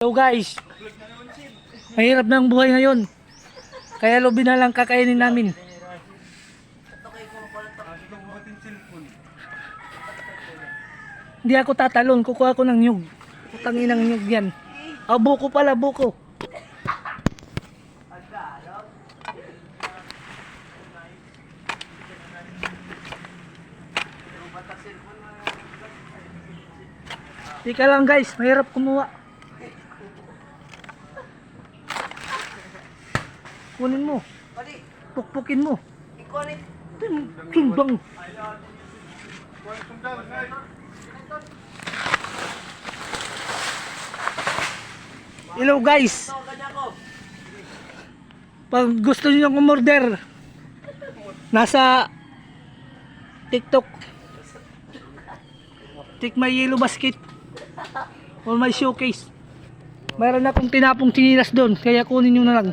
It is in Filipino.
So guys, mahirap na ang buhay ngayon. Kaya lobi na lang kakainin namin. Hindi ako tatalon, kukuha ko ng nyug. Utangin ng nyug yan. Ah, buko pala, buko. Tika lang guys, mahirap kumuha. Kunin mo. Pukpukin mo. Sumbang. Hello guys. Pag gusto niyo ng umorder, nasa TikTok. Take my yellow basket or my showcase. Mayroon akong tinapong chinilas doon, kaya kunin nyo na lang.